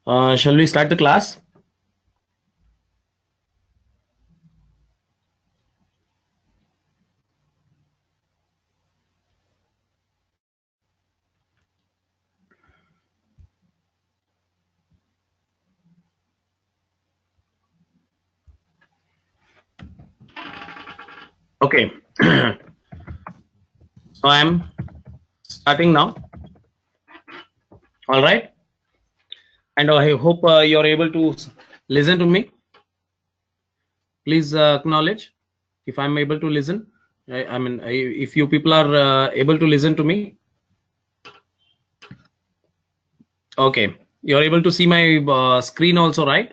Shall we start the class? Okay. So I'm starting now. All right. And I hope you're able to listen to me. Please acknowledge if I'm able to listen. I mean, if you people are able to listen to me. Okay. You're able to see my screen also, right?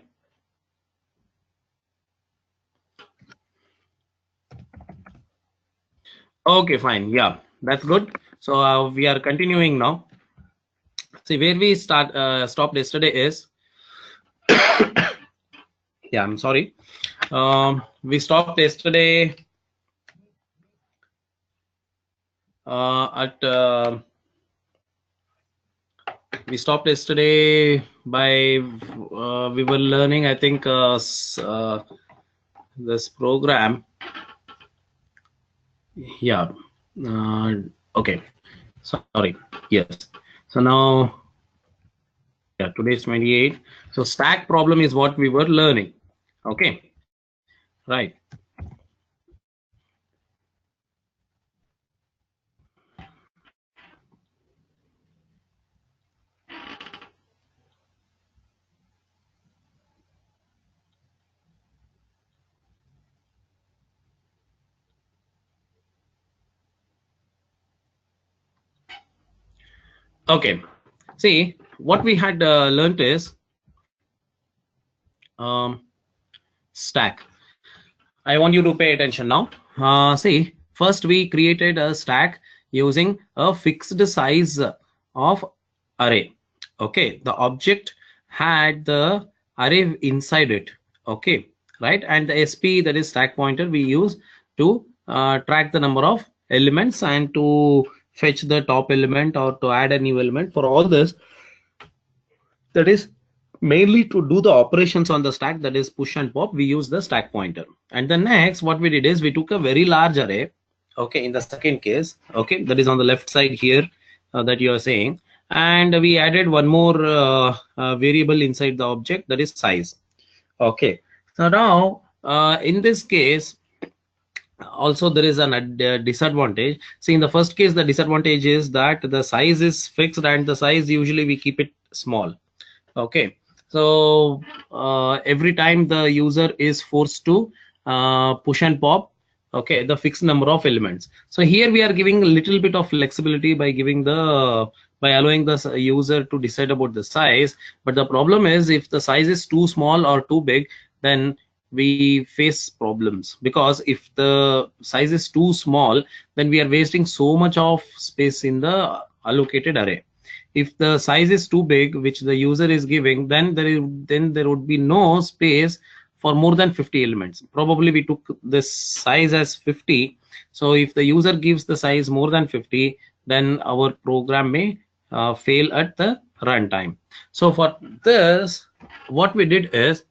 Okay, fine. Yeah, that's good. So we are continuing now. See, where we stopped yesterday is, yeah, I'm sorry. We stopped yesterday we stopped yesterday by we were learning, I think, this program. Yeah. Okay. Sorry. Yes. So now, yeah, today's 28. So stack problem is what we were learning. Okay. Right. Okay. See, what we had learned is stack. I want you to pay attention now. See, first we created a stack using a fixed size of array. Okay, the object had the array inside it. Okay, right, and the SP, that is stack pointer, we use to track the number of elements and to fetch the top element or to add a new element. For all this, that is mainly to do the operations on the stack, that is push and pop, we use the stack pointer. And then next what we did is we took a very large array. Okay, in the second case, okay, that is on the left side here, that you are saying, and we added one more variable inside the object, that is size. Okay, so now in this case also there is a disadvantage. See, in the first case the disadvantage is that the size is fixed, and the size usually we keep it small. Okay, so every time the user is forced to push and pop, okay, the fixed number of elements. So here we are giving a little bit of flexibility by giving the by allowing the user to decide about the size. But the problem is, if the size is too small or too big, then we face problems, because if the size is too small, then we are wasting so much of space in the allocated array. If the size is too big, which the user is giving, then there would be no space for more than 50 elements. Probably we took this size as 50. So if the user gives the size more than 50, then our program may fail at the runtime. So for this, what we did is,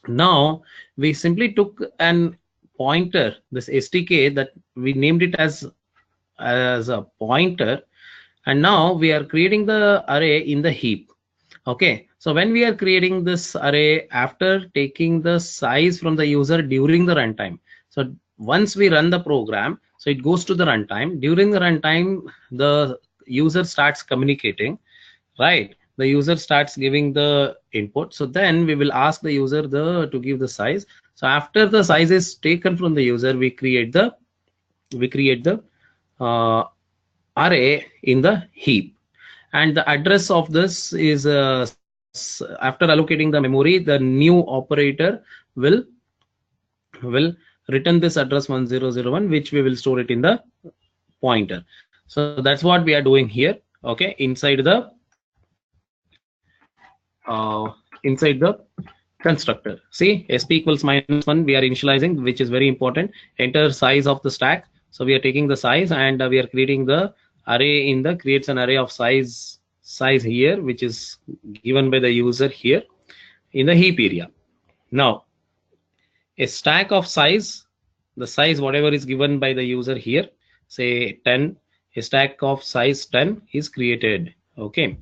now we simply took an pointer, this STK, that we named it as a pointer, and now we are creating the array in the heap. Okay, so when we are creating this array after taking the size from the user during the runtime, so once we run the program, so it goes to the runtime. During the runtime, the user starts communicating, right? The user starts giving the input. So then we will ask the user to give the size. So after the size is taken from the user, we create the array in the heap. And the address of this is after allocating the memory, the new operator will return this address 1001, which we will store it in the pointer. So that's what we are doing here. Okay, inside the constructor. See, sp equals -1, we are initializing, which is very important. Enter size of the stack. So we are taking the size, and we are creating the array in the creates an array of size size here, which is given by the user here in the heap area. Now a stack of size, the size whatever is given by the user here, say 10, a stack of size 10 is created. Okay,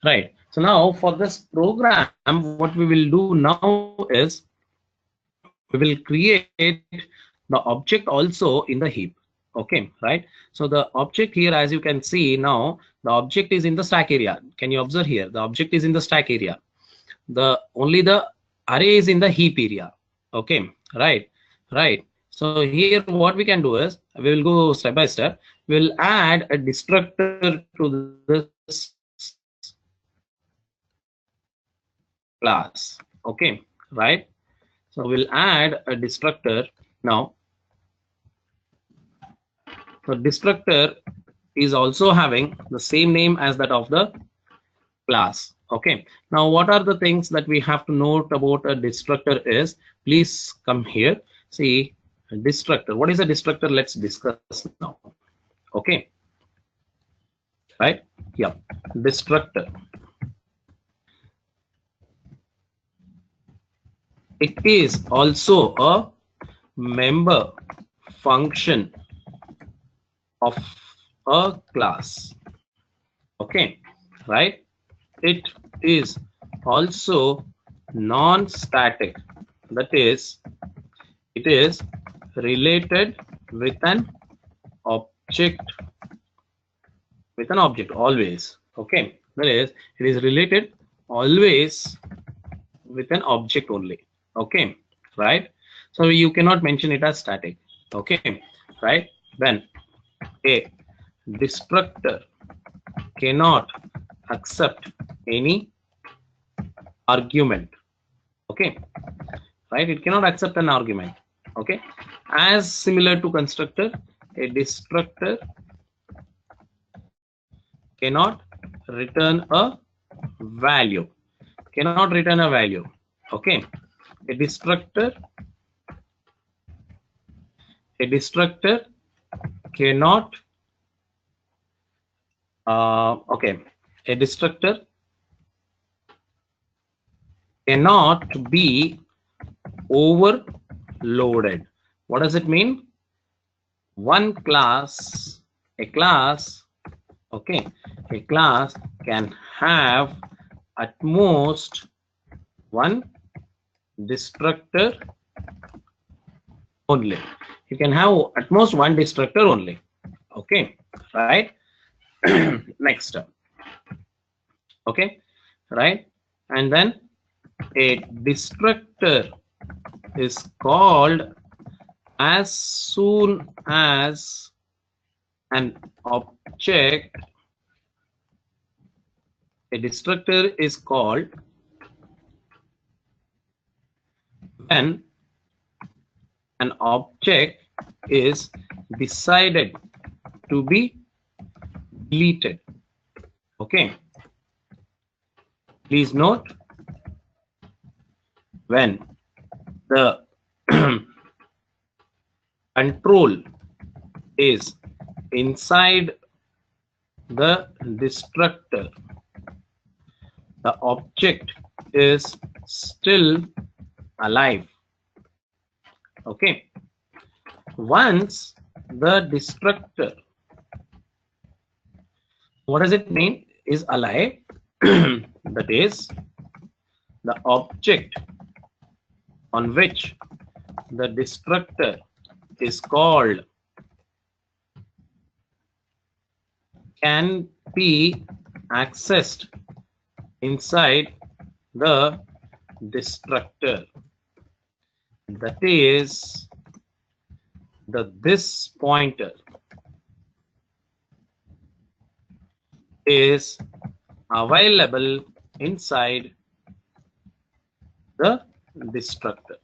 right. So now for this program, what we will do now is we will create the object also in the heap. Okay, right. So the object here, as you can see now, the object is in the stack area. Can you observe here? The object is in the stack area. The only the array is in the heap area. Okay, right, right. So here what we can do is we will go step by step. We'll add a destructor to this class. Okay, right. So we'll add a destructor now. So destructor is also having the same name as that of the class. Okay, now what are the things that we have to note about a destructor is, please come here. See, a destructor. What is a destructor? Let's discuss now. Okay, right. Yeah, destructor. It is also a member function of a class. Okay, right. It is also non-static, that is, it is related with an object, always. Okay, that is, it is related always with an object only. Okay, right. So you cannot mention it as static. Okay, right. When a destructor cannot accept any argument. Okay, right. It cannot accept an argument. Okay, as similar to constructor, a destructor cannot return a value. Okay, a destructor cannot okay, a destructor cannot be overloaded. What does it mean? One class, a class, okay, a class can have at most one destructor only. You can have at most one destructor only. Okay, right. Next. Okay, right. And then a destructor is called as soon as an object. A destructor is called when an object is decided to be deleted. Okay, please note, when the control is inside the destructor, the object is still alive. Okay, once the destructor, what does it mean, is alive? That is, the object on which the destructor is called can be accessed inside the destructor. That is, the this pointer is available inside the destructor.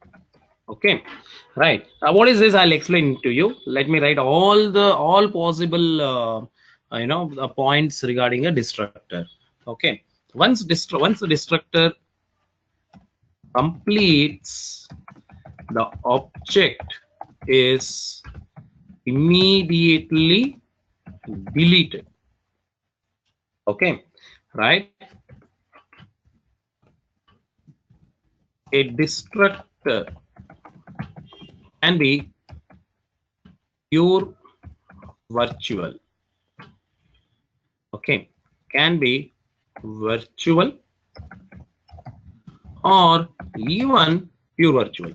Okay, right. What is this? I'll explain to you. Let me write all possible the points regarding a destructor. Okay, once the destructor completes, the object is immediately deleted. Okay, right? A destructor can be pure virtual. Okay, can be virtual or even pure virtual.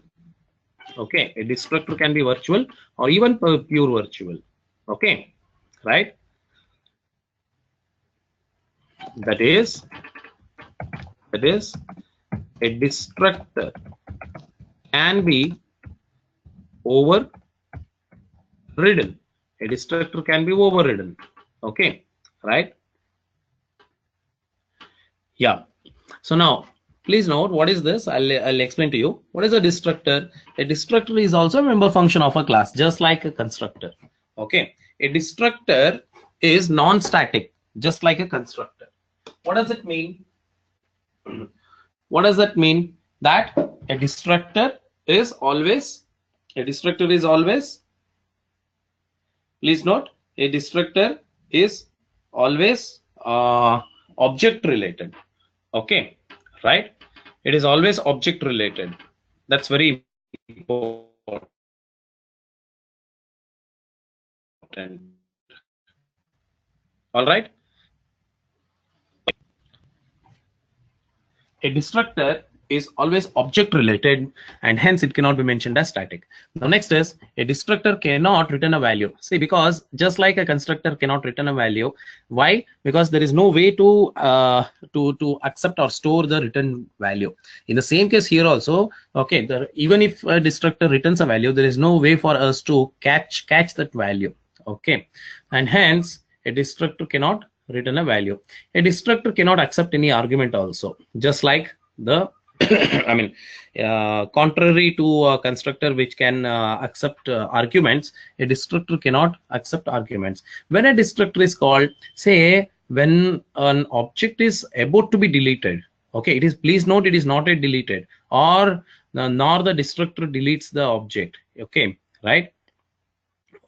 Okay, a destructor can be virtual or even pure virtual. Okay, right? That is a destructor can be overridden. A destructor can be overridden. Okay, right? Yeah. So now please note what is this. I'll explain to you. What is a destructor? A destructor is also a member function of a class, just like a constructor. Okay, a destructor is non-static, just like a constructor. What does it mean? What does that mean? That a destructor is always, please note, a destructor is always object related. Okay, right? It is always object related. That's very important. All right. A destructor is always object related and hence it cannot be mentioned as static. Now next is a destructor cannot return a value. See, because just like a constructor cannot return a value, why? Because there is no way to accept or store the return value. In the same case here also, okay, even if a destructor returns a value, there is no way for us to catch that value. Okay, and hence a destructor cannot return a value. A destructor cannot accept any argument also, just like the I mean, contrary to a constructor which can accept arguments, a destructor cannot accept arguments. When a destructor is called, say when an object is about to be deleted, okay, it is, please note, it is not yet deleted, or nor the destructor deletes the object. Okay, right?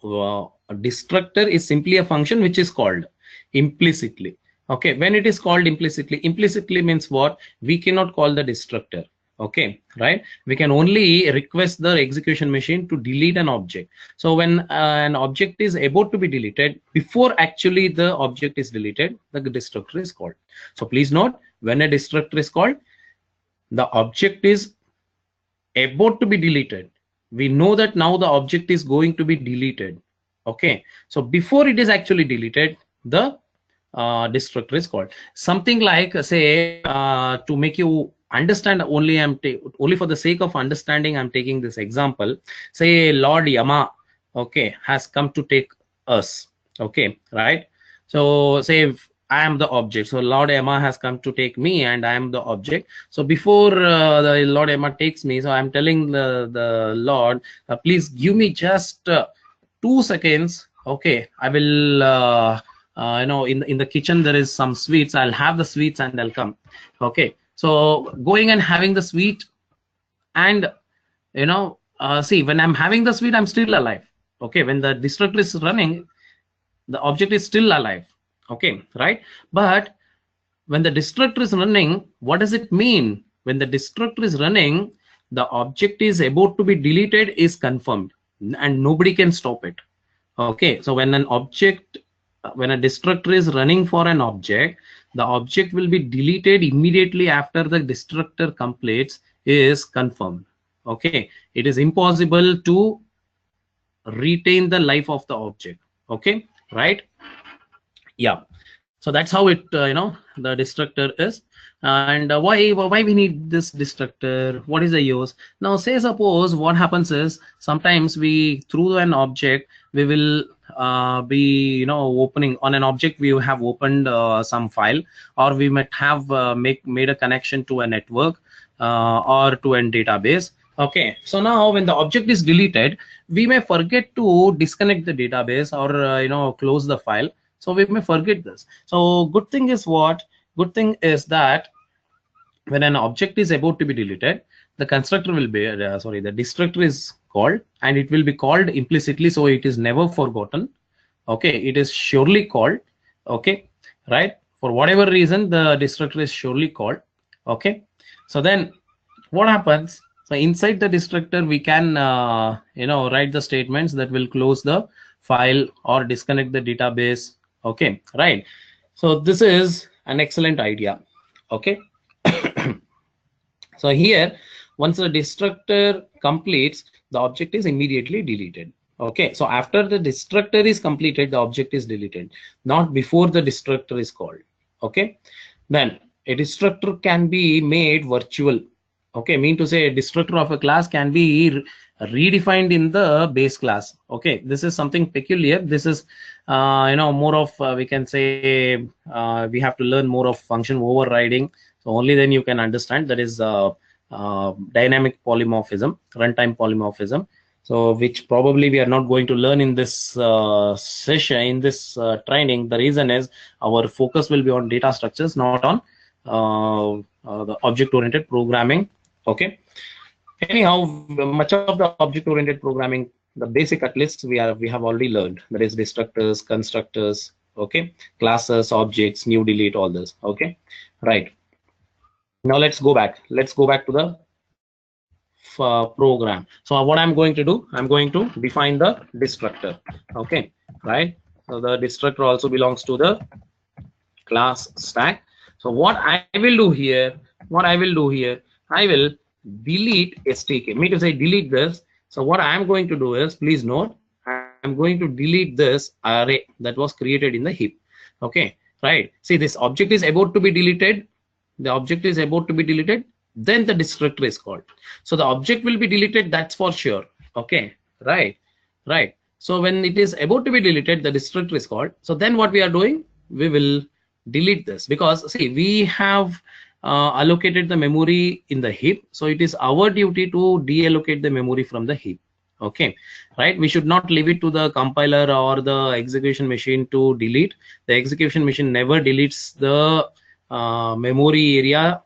A destructor is simply a function which is called implicitly. Okay, when it is called implicitly means what? We cannot call the destructor. Okay, right? We can only request the execution machine to delete an object. So when an object is about to be deleted, before actually the object is deleted, the destructor is called. So please note, when a destructor is called, the object is about to be deleted. We know that now the object is going to be deleted. Okay, so before it is actually deleted, the destructor is called. Something like, say, to make you understand, only for the sake of understanding, I'm taking this example. Say Lord Yama, okay, has come to take us. Okay, right? So say if I am the object, so Lord Emma has come to take me and I am the object. So before the Lord Emma takes me, so I'm telling the Lord, please give me just 2 seconds. Okay, I will in the kitchen there is some sweets. I'll have the sweets and I'll come. Okay, so going and having the sweet, and see, when I'm having the sweet, I'm still alive. Okay, when the destructor is running, the object is still alive. Okay, right? But when the destructor is running, what does it mean? When the destructor is running, the object is about to be deleted is confirmed and nobody can stop it. Okay, so when a destructor is running for an object, the object will be deleted immediately after the destructor completes is confirmed. Okay, it is impossible to retain the life of the object. Okay, right? Yeah, so that's how it the destructor is. And why we need this destructor? What is the use? Now say suppose what happens is, sometimes we, through an object, we will be opening on an object, we have opened some file, or we might have made a connection to a network or to a database. Okay, so now when the object is deleted, we may forget to disconnect the database or close the file. So we may forget this. So good thing is what? Good thing is that when an object is about to be deleted, the constructor will be the destructor is called, and it will be called implicitly, so it is never forgotten. Okay, it is surely called. Okay, right? for whatever reason the destructor is surely called. Okay, so then what happens? So inside the destructor we can write the statements that will close the file or disconnect the database. Okay, right. So this is an excellent idea. Okay. So here, once the destructor completes, the object is immediately deleted. Okay, so after the destructor is completed, the object is deleted, not before the destructor is called. Okay, then a destructor can be made virtual. Okay, mean to say a destructor of a class can be redefined in the base class. Okay, this is something peculiar. This is more of we can say we have to learn more of function overriding. So only then you can understand that is dynamic polymorphism, runtime polymorphism. So which probably we are not going to learn in this session, in this training. The reason is our focus will be on data structures, not on the object-oriented programming. Okay. Anyhow, much of the object-oriented programming, the basic at least we have already learned. That is destructors, constructors, okay, classes, objects, new, delete, all this. Okay, right. Now let's go back. Let's go back to the program. So what I'm going to do, I'm going to define the destructor. Okay, right. So the destructor also belongs to the class stack. So what I will do here, I will delete stk. Me to say delete this. So what I am going to do is, please note, I'm going to delete this array that was created in the heap. Okay, right. See, this object is about to be deleted. The object is about to be deleted. Then the destructor is called. So the object will be deleted. That's for sure. Okay, right, right. So when it is about to be deleted, the destructor is called. So then what we are doing, we will delete this, because see, we have allocated the memory in the heap, so it is our duty to deallocate the memory from the heap. Okay, right. We should not leave it to the compiler or the execution machine to delete. The execution machine never deletes the memory area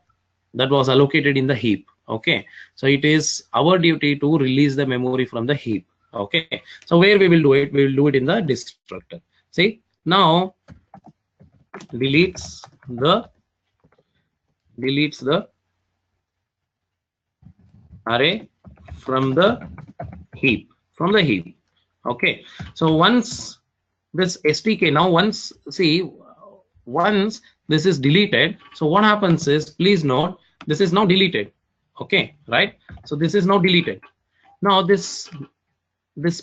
that was allocated in the heap. Okay, so it is our duty to release the memory from the heap. Okay, so where we will do it, we will do it in the destructor. See, now deletes the array from the heap, okay. So once this stk, now once this is deleted, so what happens is, please note, this is now deleted. Okay, right. So this is now deleted. Now this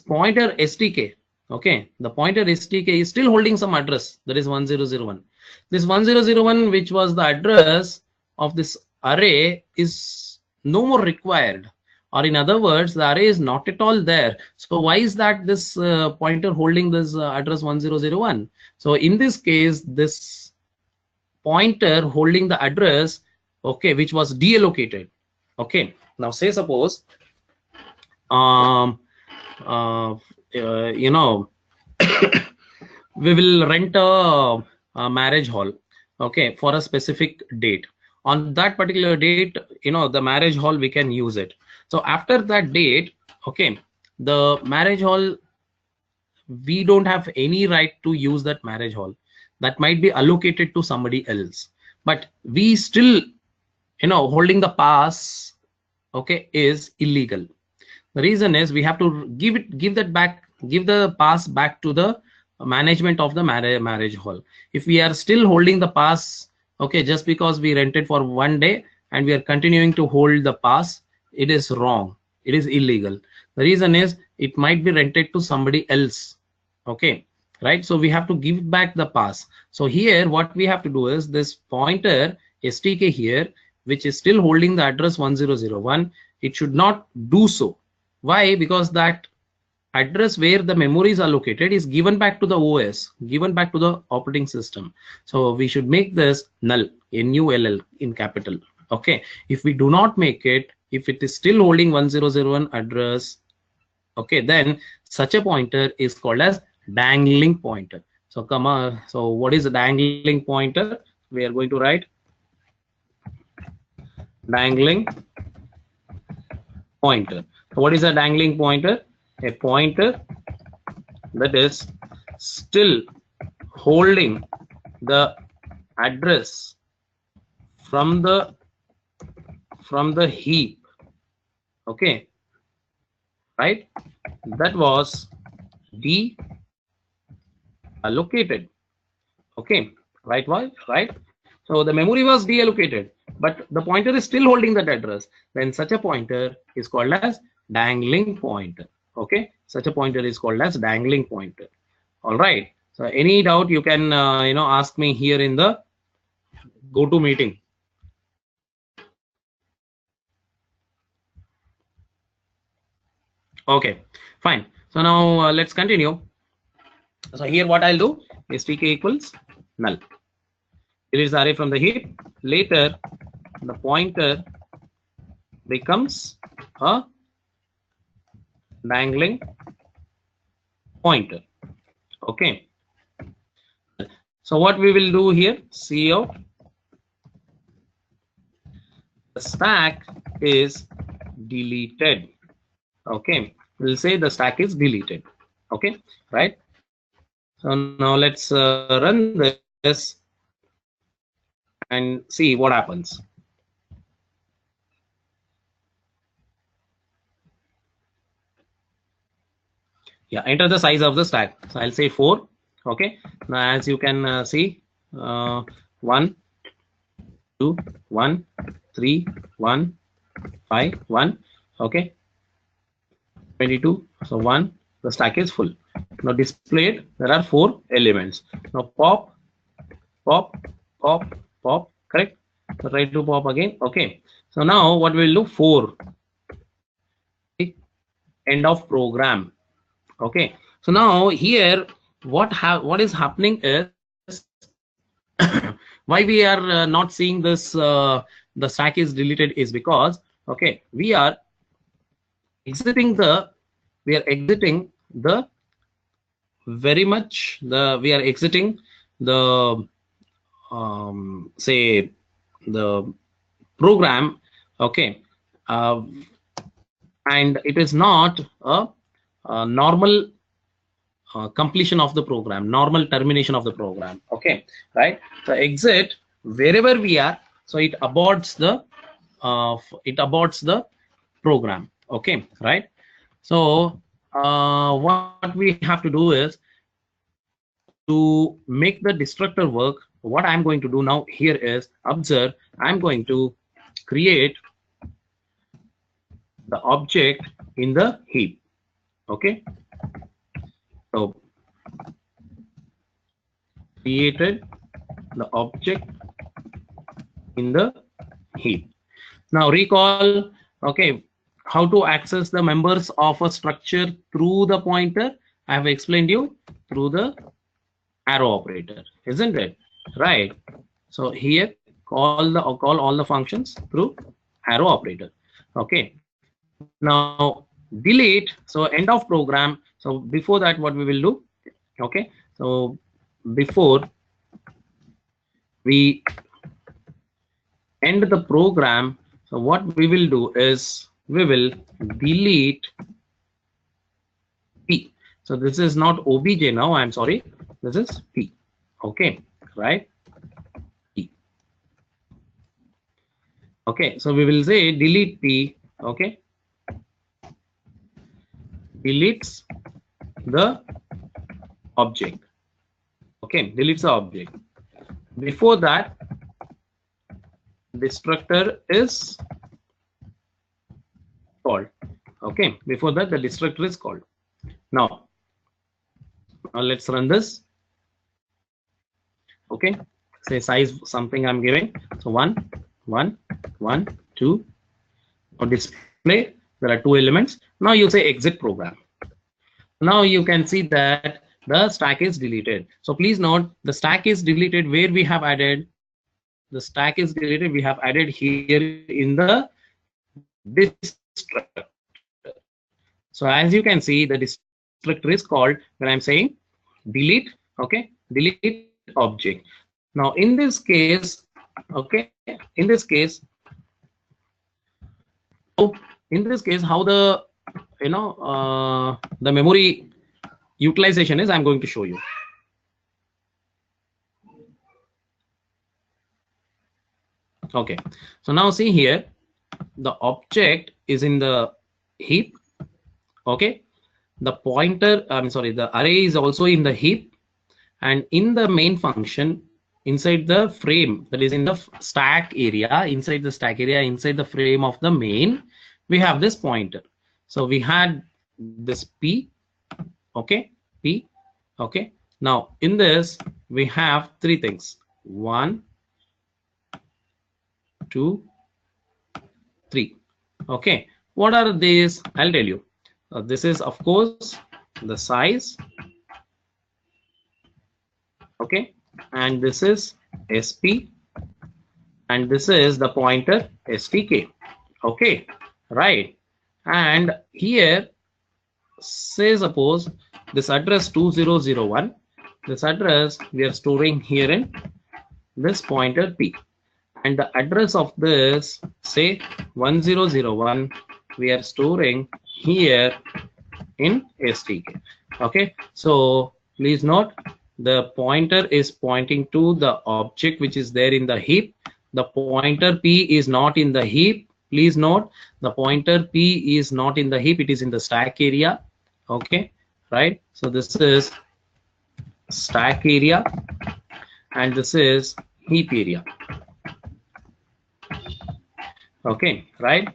pointer stk, okay, the pointer stk is still holding some address, that is 1001. This 1001, which was the address of this array, is no more required, or in other words, the array is not at all there. So why is that this pointer holding this address 1001? So in this case, this pointer holding the address, okay, which was deallocated. Okay, now say suppose we will rent a marriage hall, okay, for a specific date. On that particular date, the marriage hall, we can use it. So after that date, okay, the marriage hall, we don't have any right to use that marriage hall. That might be allocated to somebody else, but we still, holding the pass, okay, is illegal. The reason is we have to give the pass back to the management of the marriage hall. If we are still holding the pass, okay, just because we rented for one day and we are continuing to hold the pass, it is wrong, it is illegal. The reason is it might be rented to somebody else. Okay, right. So we have to give back the pass. So here what we have to do is, this pointer stk here, which is still holding the address 1001, it should not do so. Why? Because that address where the memory is allocated is given back to the OS, given back to the operating system. So we should make this null, null in capital. Okay, if we do not make it, if it is still holding 1001 address, okay, then such a pointer is called as dangling pointer. So come on, so what is a dangling pointer? We are going to write dangling pointer. So what is a dangling pointer? A pointer that is still holding the address from the heap, okay, right, that was deallocated, okay, right, right. So the memory was deallocated, but the pointer is still holding that address. Then such a pointer is called as dangling pointer, okay. Such a pointer is called as dangling pointer. All right, so any doubt you can ask me here in the go to meeting. Okay, fine. So now let's continue. So here what I'll do is tk equals null. Delete the array from the heap. Later the pointer becomes a dangling pointer, okay. So what we will do here, CO, the stack is deleted, okay. We'll say the stack is deleted, okay, right. So now let's run this and see what happens. Yeah, enter the size of the stack. So I'll say 4, okay. Now as you can see, 1 2 1 3 1 5 1, okay, 22. So 1, the stack is full. Now displayed, there are 4 elements. Now pop, pop, pop, pop, correct. So try to pop again, okay. So now what we'll do, 4, end of program, okay. So now here what is happening is why we are not seeing this the stack is deleted is because, okay, we are exiting the very much we are exiting the say the program, okay, and it is not a normal completion of the program, normal termination of the program, okay, right. So exit wherever we are, so it aborts the program, okay, right. So what we have to do is to make the destructor work. What I'm going to do now here is, observe, I'm going to create the object in the heap, okay. So created the object in the heap. Now recall, okay, how to access the members of a structure through the pointer. I have explained you through the arrow operator, isn't it, right. So here call all the functions through arrow operator, okay. Now delete, so end of program. So before that what we will do, okay, so before we end the program, so what we will do is we will delete p. So this is not obj now, I'm sorry, this is p, okay, right, p, okay. So we will say delete p, okay, deletes the object, okay, deletes the object. Before that destructor is called, okay, before that the destructor is called. Now let's run this, okay. Say size something I'm giving, so 1 1 1 2. Now display, there are 2 elements. Now you say exit program. Now you can see that the stack is deleted. So please note, the stack is deleted where we have added, the stack is deleted, we have added here in the destructor. So as you can see, the destructor is called when I'm saying delete, okay, delete object. Now in this case, okay, in this case how the the memory utilization is, I'm going to show you. Okay, so now see here, the object is in the heap. Okay, the pointer, I'm sorry, the array is also in the heap, and in the main function, inside the frame, that is in the stack area, inside the stack area, inside the frame of the main, we have this pointer. So we had this p. Okay, p. Okay, now in this we have three things: 1, 2, 3. Okay, what are these? I'll tell you. This is of course the size. Okay, and this is sp, and this is the pointer stk. Okay, right. And here, say suppose this address 2001, this address we are storing here in this pointer p, and the address of this, say 1001, we are storing here in stk. Okay, so please note, the pointer is pointing to the object which is there in the heap. The pointer p is not in the heap. Please note, the pointer p is not in the heap, it is in the stack area. Okay, right. So this is stack area and this is heap area. Okay, right.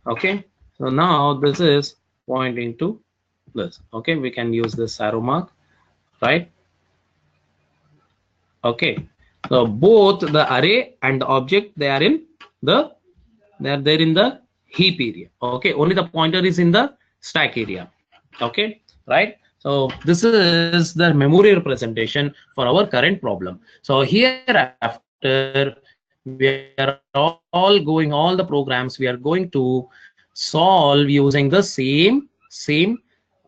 Okay, so now this is pointing to this. Okay, we can use this arrow mark, right? Okay, so both the array and the object, they are there in the heap area. Okay, only the pointer is in the stack area. Okay, right. So this is the memory representation for our current problem. So hereafter we are all going, all the programs we are going to solve using the same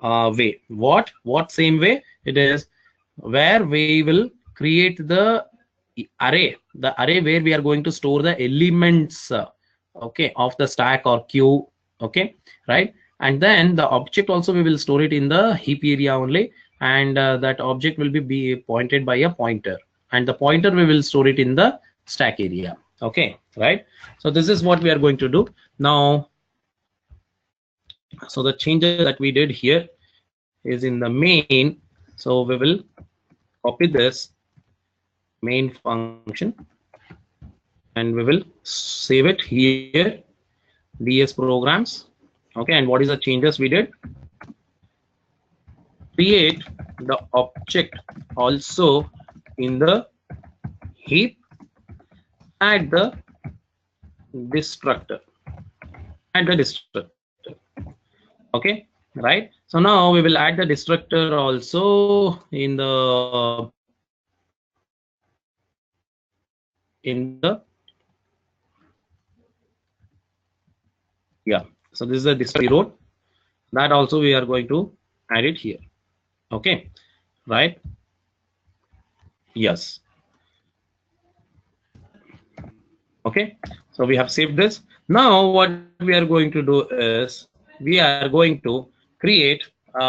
way. What same way? It is where we will create the array where we are going to store the elements, okay, of the stack or queue. Okay, right. And then the object also we will store it in the heap area only, and that object will be pointed by a pointer, and the pointer we will store it in the stack area. Okay, right. So this is what we are going to do now. So the changes that we did here is in the main. So we will copy this main function and we will save it here, ds programs. Okay, and what is the changes we did? Create the object also in the heap, add the destructor, okay, right. So now we will add the destructor also in the yeah. So this is the destructor road, that also we are going to add it here. Okay, right. Yes. Okay, so we have saved this. Now what we are going to do is we are going to create we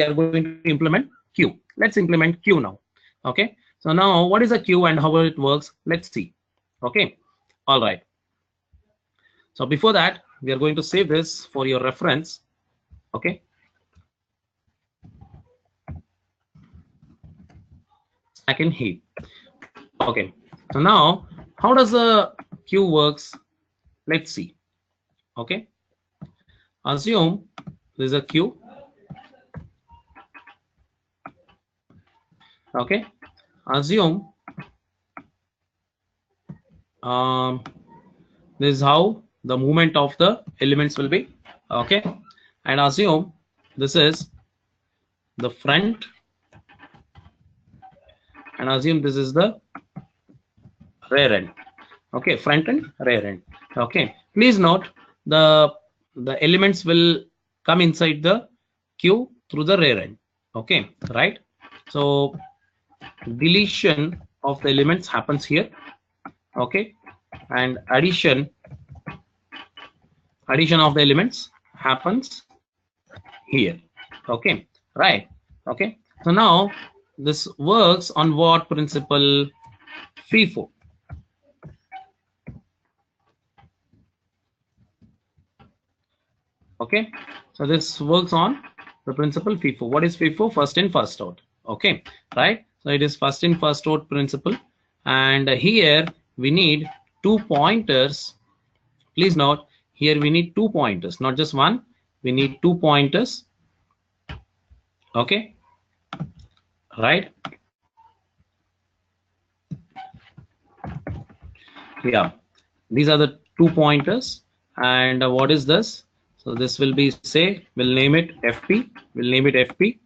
are going to implement queue. Let's implement queue now. Okay, so now what is a queue and how it works, let's see. Okay, all right. So before that, we are going to save this for your reference. Okay, stack and heap. Okay, so now how does the queue works? Let's see. Okay, assume there's a queue. Okay, assume this is how the movement of the elements will be. Okay, and assume this is the front, and assume this is the rear end. Okay, front and rear end. Okay, please note the elements will come inside the queue through the rear end. Okay, right. So deletion of the elements happens here. Okay, and addition of the elements happens here. Okay, right. Okay, so now this works on what principle? FIFO. Okay, so this works on the principle FIFO. What is FIFO? First in, first out. Okay, right? So it is first in, first out principle, and here we need 2 pointers. Please note, here we need 2 pointers, not just one. We need 2 pointers. Okay, right? Yeah, these are the 2 pointers. And what is this? So this will be, say, we'll name it FP. We'll name it FP.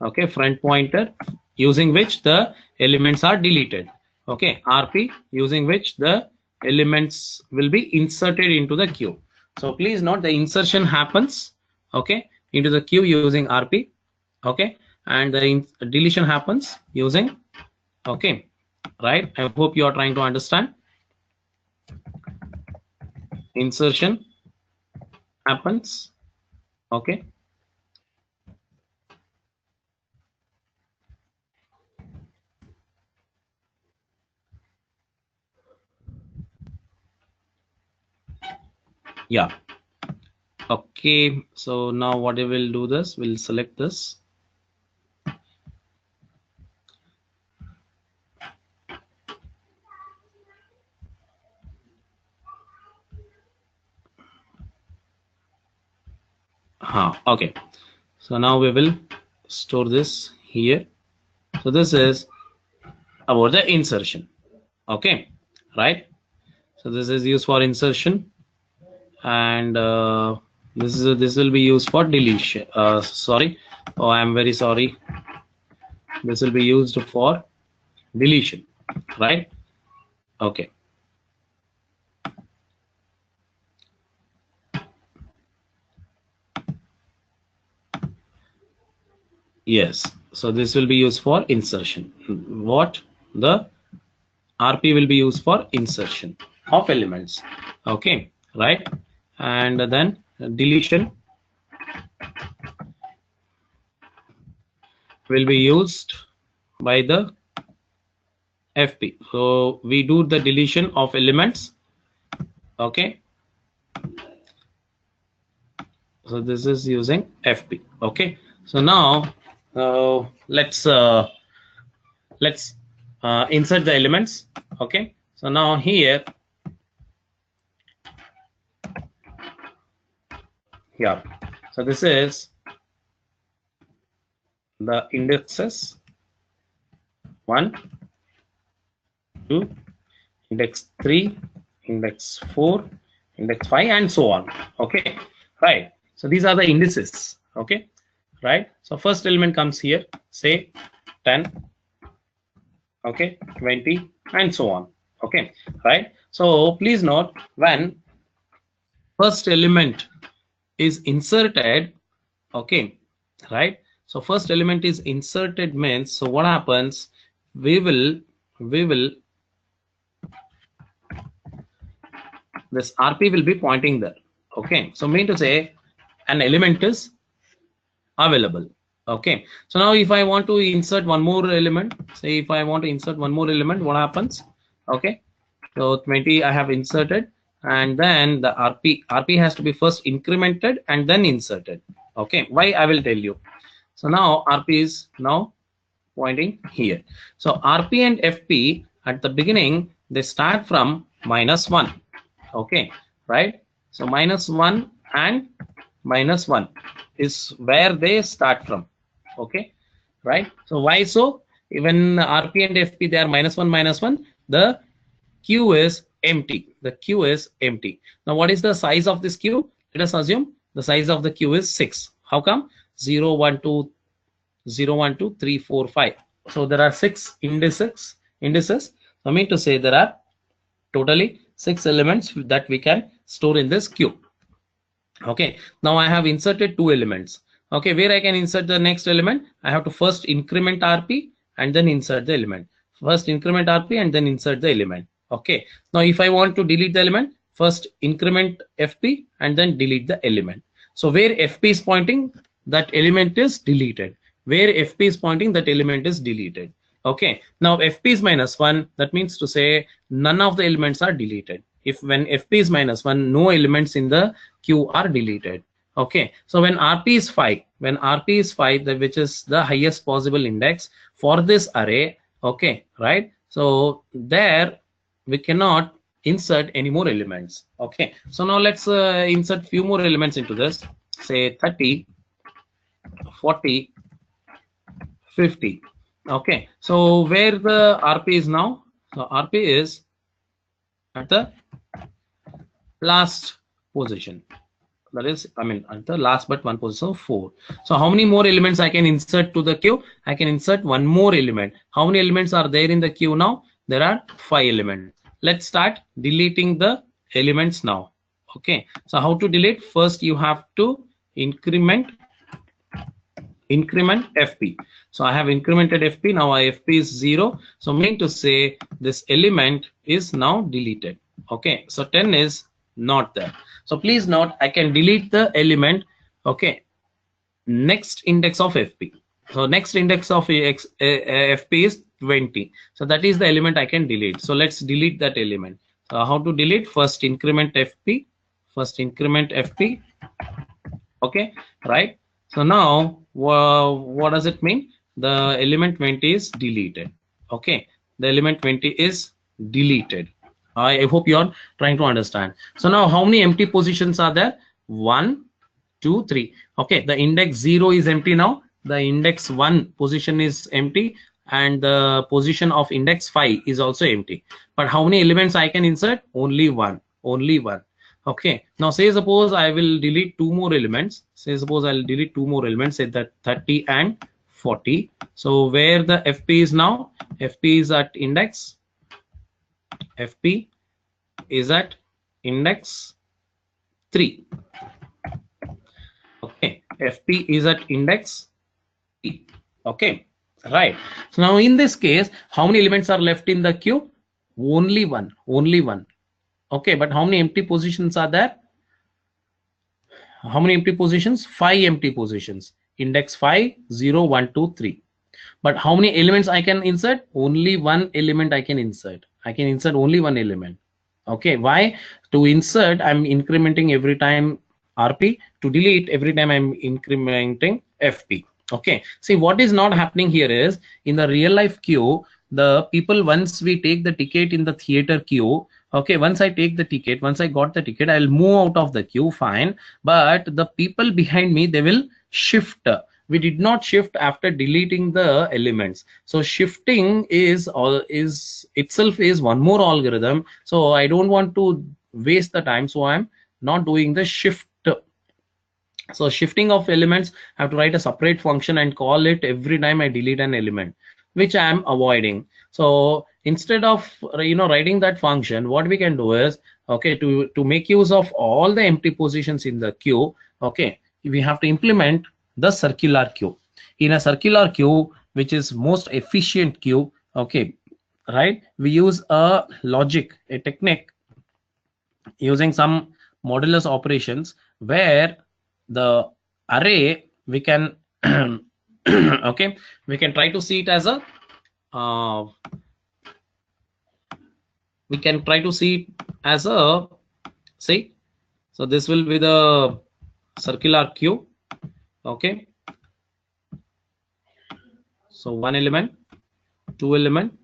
Okay, front pointer, using which the elements are deleted. Okay, RP, using which the elements will be inserted into the queue. So please note, the insertion happens, okay, into the queue using RP. Okay, and the deletion happens using, okay, right? I hope you are trying to understand. Insertion happens, okay, yeah. Okay, so now what we will do, this we'll select this. Okay, so now we will store this here. So this is about the insertion. Okay, right? So this is used for insertion, and this will be used for deletion. Sorry, oh, I'm very sorry. This will be used for deletion, right? Okay. Yes, so this will be used for insertion. What? The RP will be used for insertion of elements. Okay, right? And then deletion will be used by the FP. So we do the deletion of elements. Okay, so this is using FP. Okay, so now let's insert the elements. Okay, so now here, yeah, so this is the indexes 1, 2, index 3, index 4, index 5, and so on. Okay, right? So these are the indices. Okay, right? So first element comes here, say 10, okay, 20, and so on. Okay, right? So please note, when first element is inserted, okay, right? So first element is inserted means, so what happens, we will this RP will be pointing there. Okay, so mean to say an element is available. Okay, so now if I want to insert one more element, say if I want to insert one more element, what happens? Okay, so 20 I have inserted, and then the RP has to be first incremented and then inserted. Okay, why? I will tell you. So now RP is now pointing here. So RP and FP at the beginning, they start from -1. Okay, right? So -1 and -1 is where they start from. Okay, right? So why so? Even RP and FP, they are -1, -1. The queue is empty. The queue is empty. Now what is the size of this queue? Let us assume the size of the queue is 6. How come? 0, 1, 2, 0, 1, 2, 3, 4, 5. So there are 6 indices. I mean to say there are totally 6 elements that we can store in this queue. Okay, now I have inserted 2 elements. Okay, where I can insert the next element, I have to first increment RP and then insert the element. First increment RP and then insert the element. Okay, now if I want to delete the element, first increment FP and then delete the element. So where FP is pointing, that element is deleted. Where FP is pointing, that element is deleted. Okay, now FP is -1, that means to say none of the elements are deleted. If when FP is -1, no elements in the queue are deleted. Okay, so when RP is 5, which is the highest possible index for this array, okay, right? So there we cannot insert any more elements. Okay, so now let's insert few more elements into this, say 30, 40, 50. Okay, so where the RP is now? So RP is at the last position. That is, I mean, at the last but one position of 4. So how many more elements I can insert to the queue? I can insert one more element. How many elements are there in the queue now? There are 5 elements. Let's start deleting the elements now. Okay, so how to delete? First you have to increment FP. So I have incremented FP. Now FP is 0. So meaning to say this element is now deleted. Okay, so 10 is not there. So please note, I can delete the element. Okay, next index of FP. So next index of FP is 20. So that is the element I can delete. So let's delete that element. So how to delete? First increment FP. Okay, right? So now what does it mean? The element 20 is deleted. Okay, the element 20 is deleted. I hope you are trying to understand. So now how many empty positions are there? 1, 2, 3. Okay, the index 0 is empty now. The index 1 position is empty, and the position of index 5 is also empty. But how many elements I can insert? Only one. Okay, now say suppose I will delete 2 more elements. Say suppose I'll delete 2 more elements, say that 30 and 40. So where the FP is now? FP is at index 3. Okay, FP is at index 3. Okay, right. So now in this case, how many elements are left in the queue? Only one. Okay, but how many empty positions are there? How many empty positions? 5 empty positions. Index 5, 0, 1, 2, 3. But how many elements I can insert? Only one element I can insert. I can insert only one element. Okay, why? To insert, I'm incrementing every time RP. To delete, every time I'm incrementing FP. Okay, see what is not happening here is, in the real life queue, the people, once we take the ticket in the theater queue, okay, once I take the ticket, once I got the ticket, I'll move out of the queue, fine, but the people behind me, they will shift. We did not shift after deleting the elements. So shifting is itself is one more algorithm, so I don't want to waste the time, so I'm not doing the shift. So shifting of elements, I have to write a separate function and call it every time I delete an element, which I am avoiding. So instead of writing that function, what we can do is, okay, to make use of all the empty positions in the queue, okay, we have to implement the circular queue. In a circular queue, which is most efficient queue, okay, right, we use a logic, a technique using some modulus operations, where the array we can okay, we can try to see it as a see, so this will be the circular queue. Okay, so 1 element, 2 element,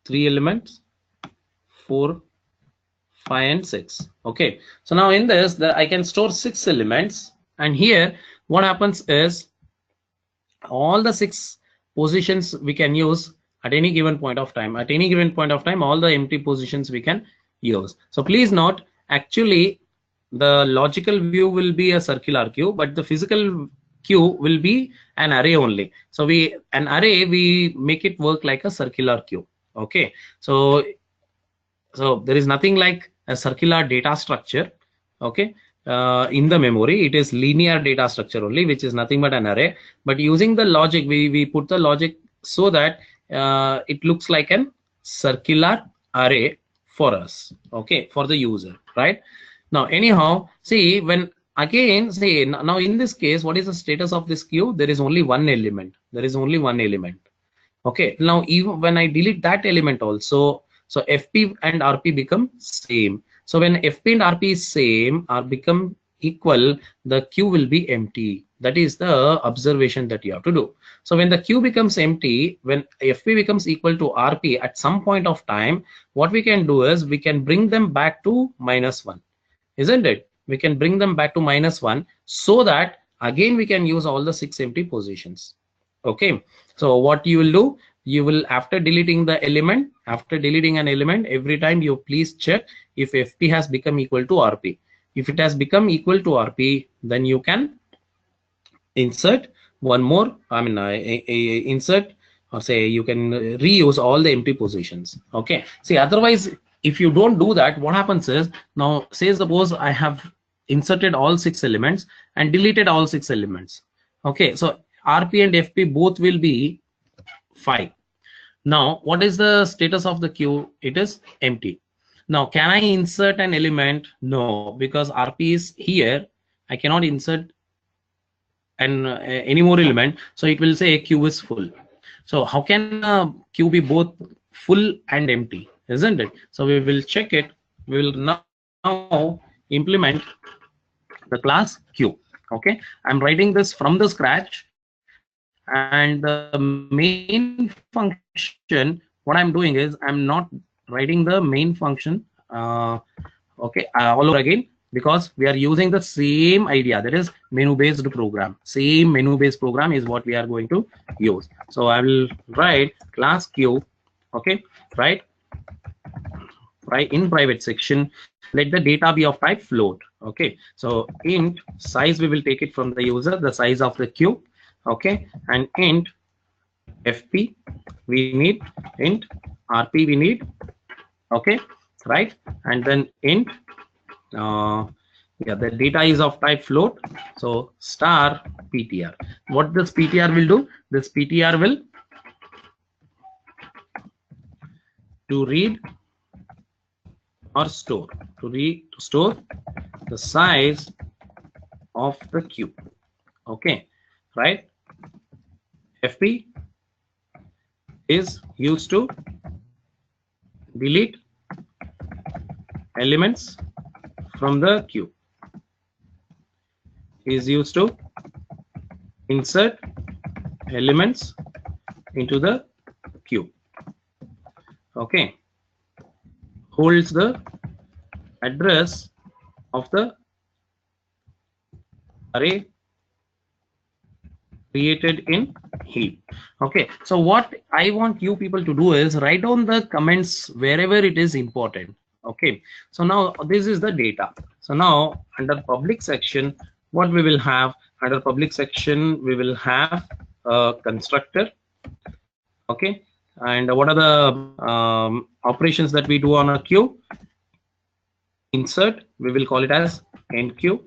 3 elements, 4, 5 and 6. Okay, so now in this, I can store 6 elements, and here what happens is, all the 6 positions we can use at any given point of time. At any given point of time, all the empty positions we can use. So please note, actually the logical view will be a circular queue, but the physical queue will be an array only. So an array, we make it work like a circular queue. Okay, so there is nothing like a circular data structure. Okay, in the memory, it is linear data structure only, which is nothing but an array. But using the logic, we put the logic so that it looks like an circular array for us, okay, for the user, right? Now anyhow, see, when again, see, now in this case, what is the status of this queue? There is only one element. Okay, now even when I delete that element also, so FP and RP become same. So when FP and RP is same, are become equal, the queue will be empty. That is the observation that you have to do. So when the queue becomes empty, when FP becomes equal to RP at some point of time, what we can do is we can bring them back to -1, isn't it? We can bring them back to -1 so that again we can use all the 6 empty positions. Okay, so what you will do, you will, after deleting the element, after deleting an element, every time you please check if FP has become equal to RP. If it has become equal to RP, then you can insert one more, insert, or say you can reuse all the empty positions. Okay, see, otherwise if you don't do that, what happens is, now say suppose I have inserted all 6 elements and deleted all 6 elements. Okay, so RP and FP both will be 5. Now what is the status of the queue? It is empty. Now can I insert an element? No, because RP is here. I cannot insert and any more element, so it will say queue is full. So how can queue be both full and empty, isn't it? So we will check it. We will now implement the class queue. Okay, I'm writing this from the scratch, and the main function, what I'm doing is I'm not writing the main function okay, all over again, because we are using the same idea, that is menu based program. Same menu based program is what we are going to use. So I will write class queue. Okay, right in private section, let the data be of type float. Okay, so int size, we will take it from the user, the size of the queue. Okay, and int FP we need, int RP we need. Okay, right, and then int the data is of type float, so star PTR. What this PTR will do, this PTR will to read or store, to store the size of the queue. Okay, right. FP is used to delete elements from the queue, is used to insert elements into the queue. Okay, holds the address of the array created in heap. Okay, so what I want you people to do is write down the comments wherever it is important. Okay, so now this is the data. So now under public section, what we will have, under public section we will have a constructor. Okay, and what are the operations that we do on a queue? Insert, we will call it as end queue.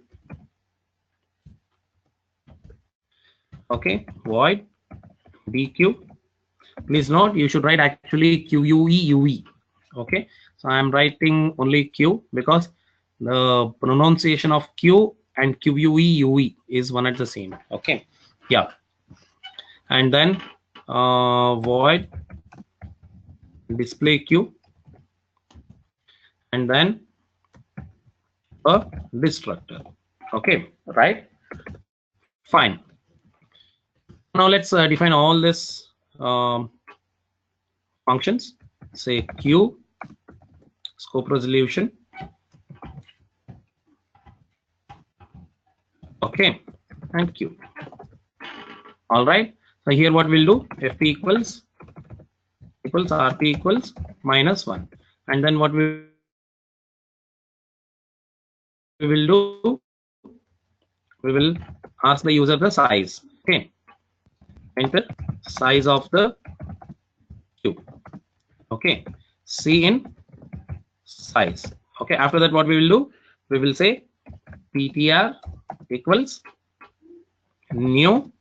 Okay, void dq. Please note, you should write actually QUE. Okay, so I am writing only Q because the pronunciation of Q and QUE is one and the same. Okay, yeah, and then void display Q, and then a destructor. Okay, right, fine. Now let's define all this functions. Say Q scope resolution. Okay, and Q. All right, so here what we'll do, FP equals RP equals -1, and then what we will do, we will ask the user the size. Okay, enter size of the queue. Okay, C in size. Okay, after that what we will do, we will say PTR equals new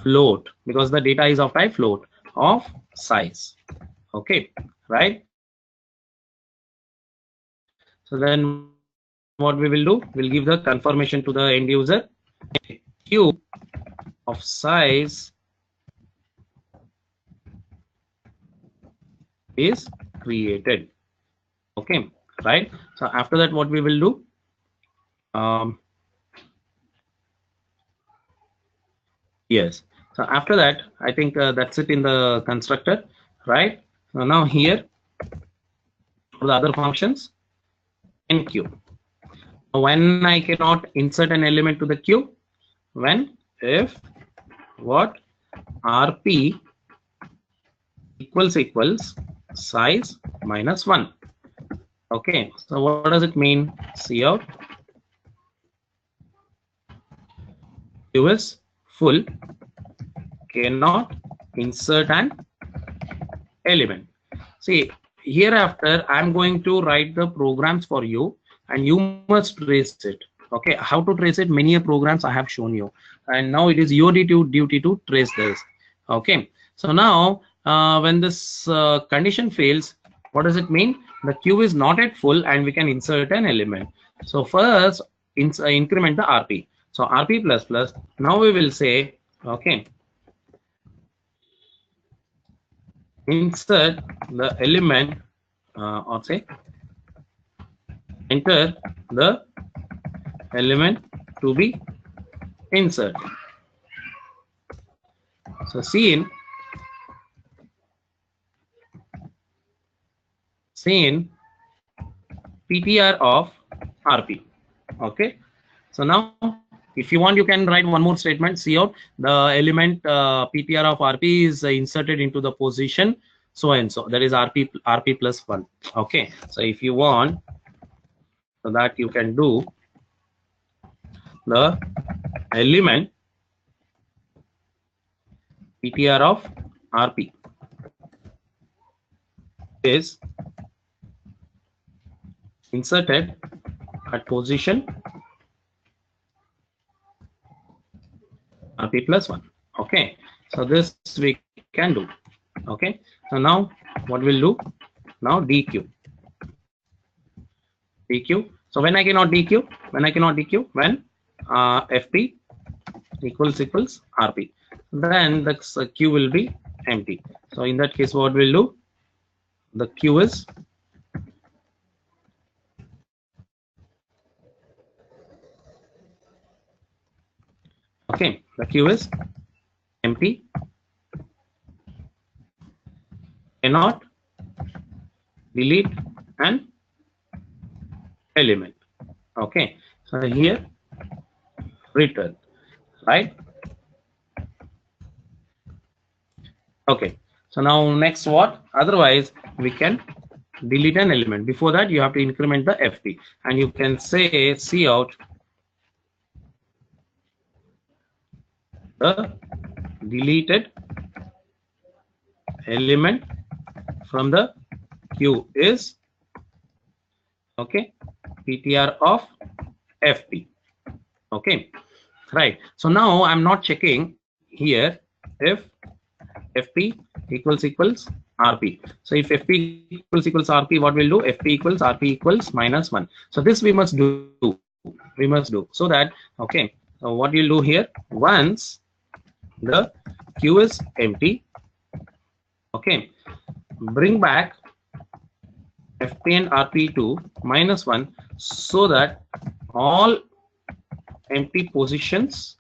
float, because the data is of type float, of size. Okay, right. So then what we will do, we'll give the confirmation to the end user, queue of size is created. Okay, right. So after that what we will do, Um, yes. So after that, I think that's it in the constructor, right? So now here for the other functions in queue. When I cannot insert an element to the queue, when if what rp equals size minus 1. Okay, so what does it mean? See out queue is full, cannot insert an element. See, hereafter I'm going to write the programs for you and you must trace it. Okay, how to trace it? Many programs I have shown you, and now it is your duty to trace this. Okay, so now when this condition fails, what does it mean? The queue is not at full and we can insert an element. So first increment the rp. So rp plus plus. Now we will say, okay, insert the element or say enter the element to be inserted. So see in PTR of RP. Okay. So now if you want, you can write one more statement. See out the element PTR of RP is inserted into the position so and so, that is RP plus 1. Okay. So if you want, so that you can do the element PTR of RP is inserted at position RP plus 1. Okay, so this we can do. Okay, so now what we'll do now, DQ. So when I cannot DQ, when FP equals RP, then the Q will be empty. So in that case, what we'll do, the Q is okay, the Q is empty, cannot delete an element. Okay, so here return, right? Okay, so now next what? Otherwise we can delete an element. Before that, you have to increment the FP, and you can say C out the deleted element from the queue is okay PTR of FP. Okay, right. So now I'm not checking here if FP equals RP. So if FP equals RP, what we'll do? FP equals RP equals minus 1. So this we must do. So that okay. So what you'll do here, once the queue is empty, okay, bring back FP and RP to minus 1 so that all empty positions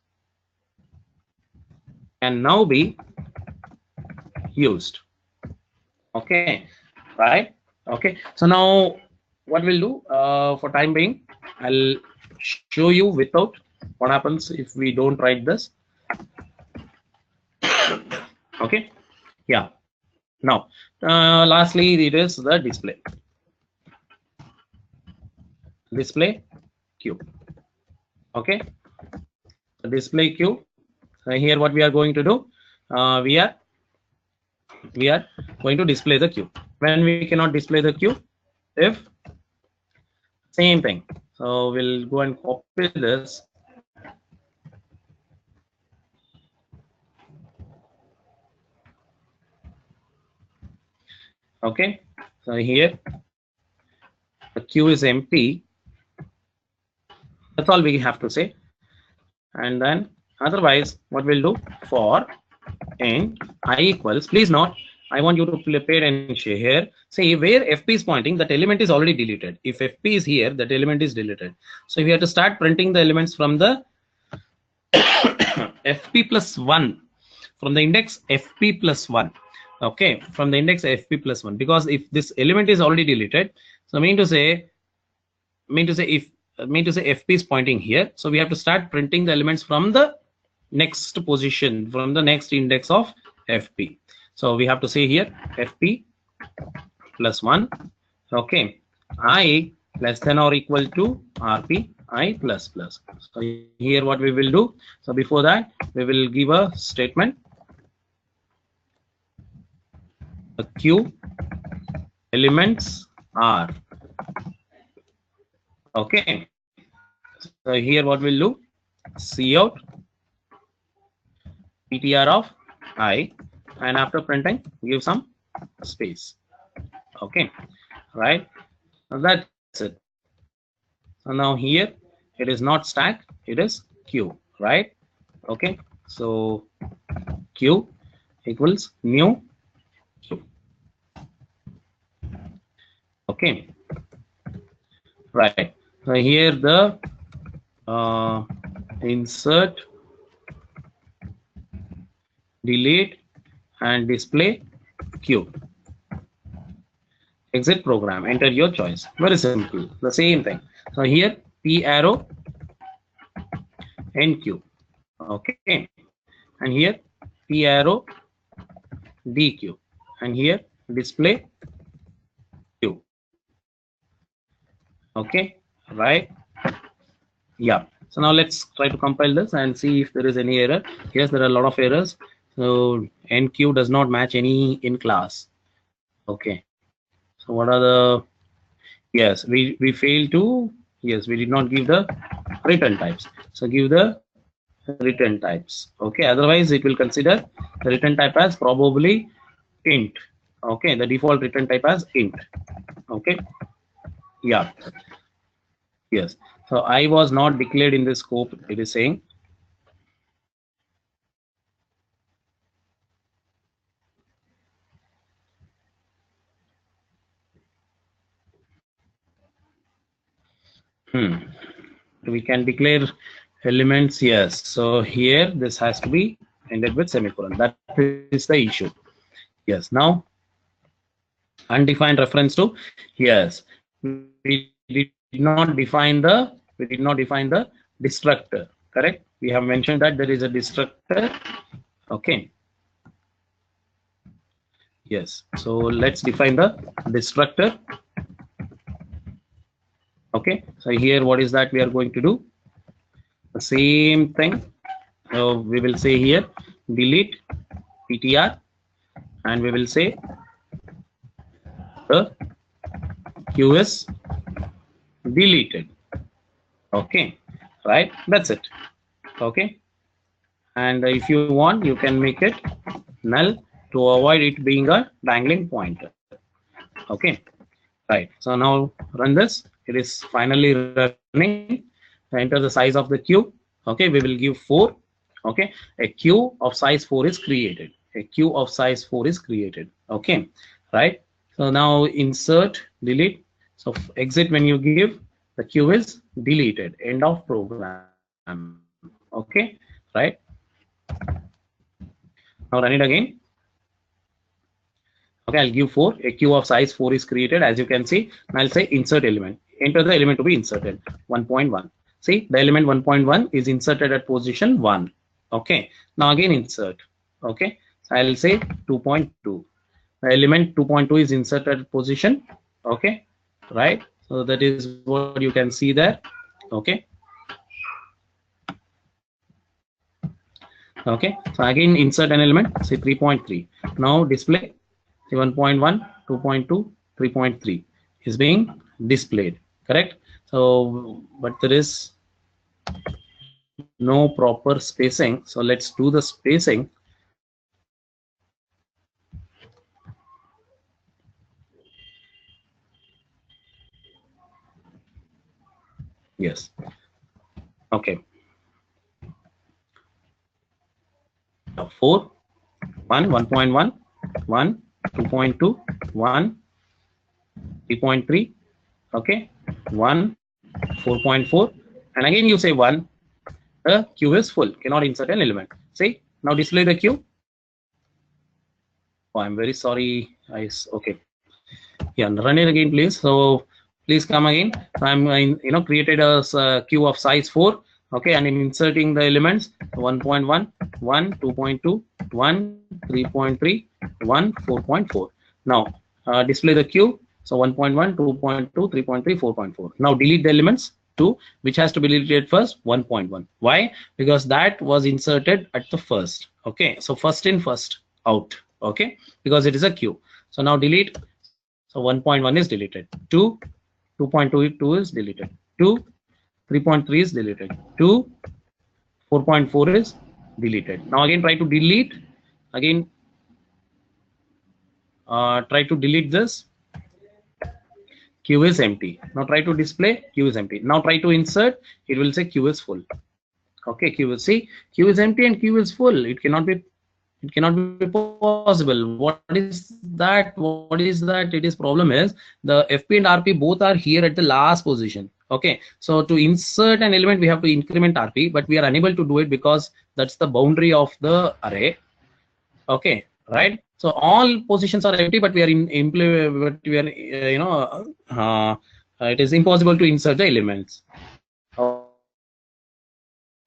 can now be used. Okay, right? Okay, so now what we'll do for time being, I'll show you without what happens if we don't write this. Okay, yeah. Now lastly, it is the display queue. Okay, the display queue. Here what we are going to do, we are going to display the queue. When we cannot display the queue, if same thing, so we'll go and copy this. Okay, so here the queue is empty. That's all we have to say. And then otherwise what we'll do, for int I equals, please note I want you to pay attention here. See where FP is pointing, that element is already deleted. If FP is here, that element is deleted. So we have to start printing the elements from the FP plus 1, from the index FP plus 1. Okay, from the index FP plus 1, because if this element is already deleted, so mean to say FP is pointing here, so we have to start printing the elements from the next position, from the next index of FP. So we have to say here FP plus 1, okay, I less than or equal to RP I plus plus. So here what we will do, so before that we will give a statement, a Q elements are, okay. So here what we'll do, C out PTR of I, and after printing give some space, okay, right. So that's it. So now here it is not stack, it is Q, right? Okay, so Q equals new Q. Okay, right. So here the insert, delete and display Q. Exit program, enter your choice. Very simple, the same thing. So here P arrow NQ, okay, and here P arrow DQ, and here display Q, okay, right. Yeah, so now let's try to compile this and see if there is any error. Yes, there are a lot of errors. So NQ does not match any in class. Okay, so what are the, yes, we failed to, yes, we did not give the return types. So give the return types, okay, otherwise it will consider the return type as probably int, okay, the default return type as int, okay. Yeah, yes, so I was not declared in the scope, it is saying. We can declare elements, yes. So here this has to be ended with semicolon, that is the issue. Yes, now undefined reference to, yes, we did not define the destructor, correct. We have mentioned that there is a destructor, okay. Yes, so let's define the destructor, okay. So here what is that we are going to do, the same thing. So we will say here delete PTR, and we will say the Q is deleted, okay, right, that's it, okay. And if you want you can make it null to avoid it being a dangling pointer, okay, right. So now run this, it is finally running. Enter the size of the Q, okay, we will give 4, okay, a Q of size 4 is created, a Q of size 4 is created, okay, right. So now insert delete, so exit when you give, the Q is deleted, end of program, okay, right. Now run it again, okay, I'll give 4, a Q of size 4 is created, as you can see. I'll say insert element, enter the element to be inserted, 1.1. See, the element 1.1 is inserted at position 1, okay. Now again insert, okay, so I'll say 2.2, the element 2.2 is inserted at position, okay, right. So that is what you can see there, okay. Okay, so again insert an element, say 3.3. Now display 1.1, 2.2, 3.3 is being displayed, correct. So but there is no proper spacing, so let's do the spacing. Yes, okay, 4, 1, 1.1, 1, 2.2, 1, 3.3, okay, 1, 4.4, and again you say 1, the queue is full, cannot insert an element. See, now display the queue. Oh, I'm very sorry. Okay. Yeah, run it again, please. So please come again. So I'm created a queue of size 4. Okay, and I'm inserting the elements 1.1, 1, 2.2, 1, 3.3, 1, 4.4. Now display the queue. So 1.1, 2.2, 3.3, 4.4. Now delete the elements 2, which has to be deleted first, 1.1. Why? Because that was inserted at the first. Okay, so first in, first out. Okay, because it is a queue. So now delete. So 1.1 is deleted. 2, 2.22 is deleted. 2, 3.3 is deleted. 2, 4.4 is deleted. Now again try to delete. Again try to delete this. Queue is empty. Now try to display. Queue is empty. Now try to insert. It will say queue is full. Okay, queue will see queue is empty and queue is full. It cannot be possible. What is that? It is problem is the FP and RP both are here at the last position. Okay, so to insert an element we have to increment RP, but we are unable to do it because that's the boundary of the array. Okay, right? So all positions are empty, but we are it is impossible to insert the elements.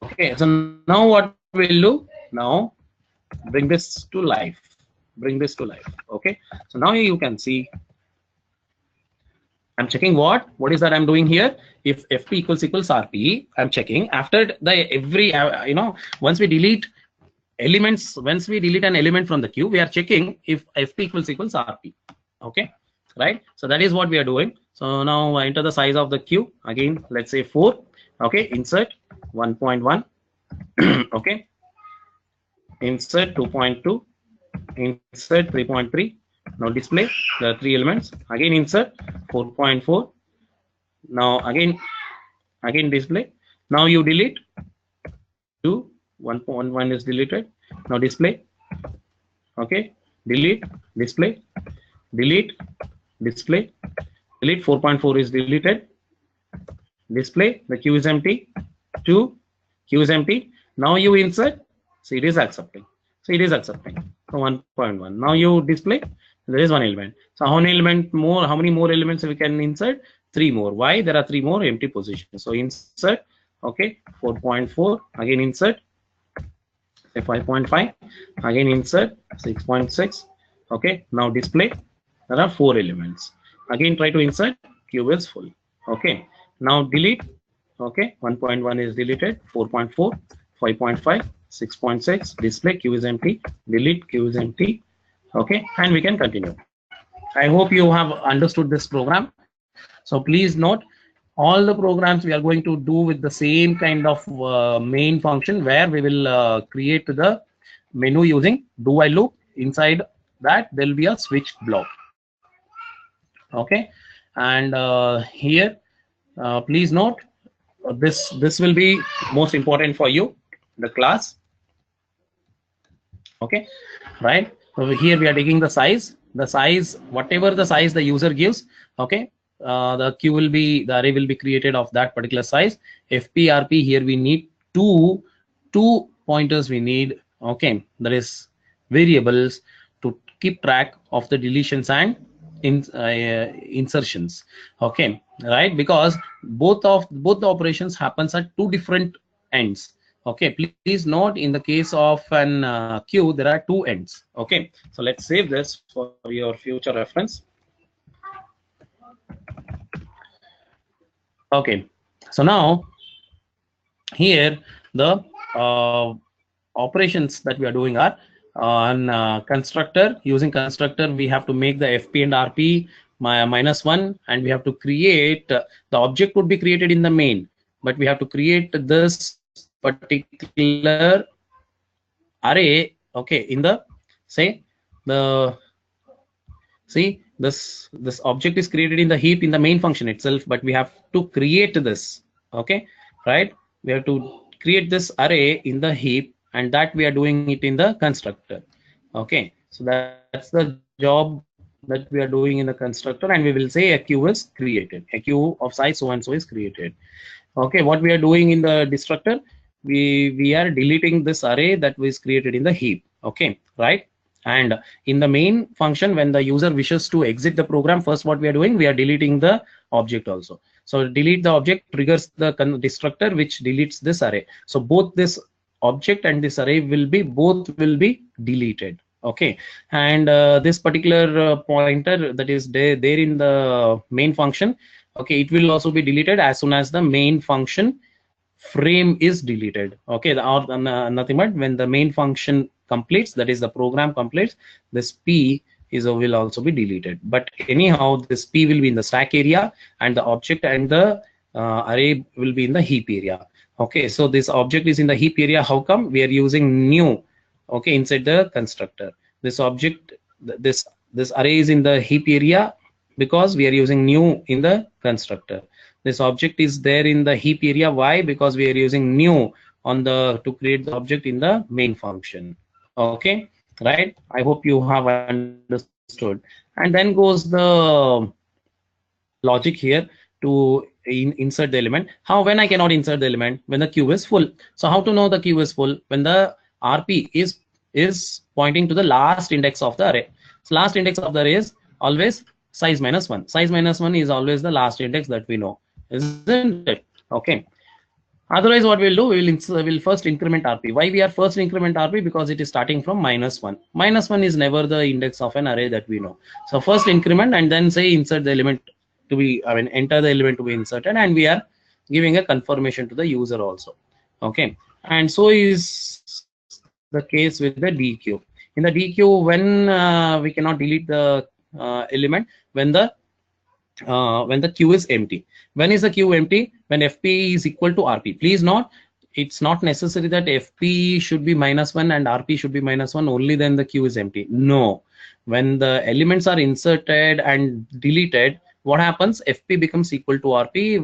Okay, so now what we'll do now, bring this to life. Okay, so now you can see I'm checking what is that I'm doing here. If FP equals RP, I'm checking after the every once we delete elements, once we delete an element from the queue, we are checking if FP equals RP. Okay, right? So that is what we are doing. So now enter the size of the queue again. Let's say 4. Okay, insert 1.1. Okay, insert 2.2, insert 3.3. Now display the 3 elements. Again insert 4.4. Now again display. Now you delete 2. 1.1 is deleted. Now display. Okay, delete, display, delete, display, delete. 4.4 is deleted. Display. The queue is empty. 2, queue is empty. Now you insert. So it is accepting. So 1.1. Now you display. There is 1 element. So how many more elements we can insert? 3 more. Why? There are 3 more empty positions. So insert. Okay, 4.4. Again insert. Say 5.5. Again insert 6.6. Okay, now display. There are 4 elements. Again try to insert. Queue is full. Okay, now delete. Okay, 1.1 is deleted. 4.4, 5.5, 6.6. Display. Queue is empty. Delete. Queue is empty. Okay, and we can continue. I hope you have understood this program. So please note, all the programs we are going to do with the same kind of main function, where we will create the menu using do while loop. Inside that there will be a switch block. Okay, and here please note, this will be most important for you, the class. Okay, right? So here we are taking the size, whatever the size the user gives. Okay, the array will be created of that particular size. FP RP, here we need two pointers we need. Okay, there is variables to keep track of the deletions and insertions. Okay, right? Because both the operations happens at 2 different ends. Okay, please note, in the case of an queue there are 2 ends. Okay, so let's save this for your future reference. Okay, so now here the operations that we are doing are on constructor. Using constructor, we have to make the FP and RP -1, and we have to create the object would be created in the main, but we have to create this particular array. Okay, in the this object is created in the heap in the main function itself, but we have to create this. Okay, right? We have to create this array in the heap, and that we are doing it in the constructor. Okay, so that's the job that we are doing in the constructor, and we will say a queue is created, a queue of size so and so is created. Okay, what we are doing in the destructor, we are deleting this array that was created in the heap. Okay, right? And in the main function, when the user wishes to exit the program, first what we are doing, we are deleting the object also. So delete the object triggers the destructor which deletes this array. So both this object and this array will be deleted. Okay, and this particular pointer that is there in the main function, okay, it will also be deleted as soon as the main function frame is deleted. Okay, or nothing but when the main function completes, that is the program completes, this p is will also be deleted. But anyhow, this p will be in the stack area, and the object and the array will be in the heap area. Okay, so this object is in the heap area. How come? We are using new, okay, inside the constructor. This object, this array is in the heap area because we are using new in the constructor. This object is there in the heap area. Why? Because we are using new on the to create the object in the main function. Okay, right? I hope you have understood. And then goes the logic here to insert the element. How? When I cannot insert the element? When the queue is full. So how to know the queue is full? When the RP is pointing to the last index of the array. So last index of the array is always size minus 1. Size minus 1 is always the last index that we know, isn't it? Okay. Otherwise, what we'll do, we'll first increment RP. Why we are first increment RP? Because it is starting from minus 1. Minus 1 is never the index of an array that we know. So first increment and then say insert the element to be, I mean, enter the element to be inserted, and we are giving a confirmation to the user also. Okay. And so is the case with the DQ. In the DQ, when we cannot delete the element when the queue is empty. When is the queue empty? When FP is equal to RP. Please note, it's not necessary that FP should be -1 and RP should be -1, only then the queue is empty. No, when the elements are inserted and deleted, what happens? FP becomes equal to RP